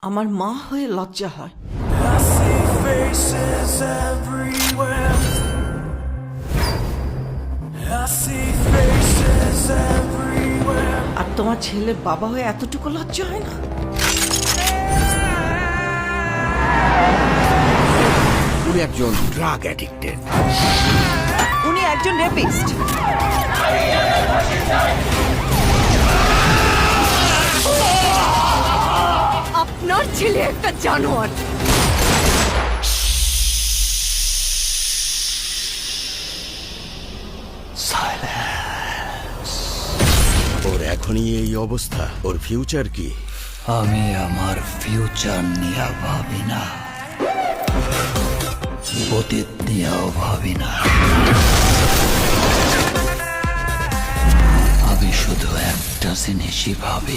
আমার মা হয়ে লজ্জা হয়। I see faces everywhere. I see faces everywhere. আর তোমার ছেলের বাবা হয়ে এতটুকু লজ্জা হয় না? উনি একজন ড্রাগ অ্যাডিক্টেড। উনি একজন রেপিস্ট। আপনার ছেলে একটা জানোয়ার। ওর এখনই এই অবস্থা, ওর ফিউচার কি? আমি আমার ফিউচার নিয়ে ভাবি না, অতীত নিয়েও ভাবি না। আমি শুধু একটা জিনিসই ভাবি,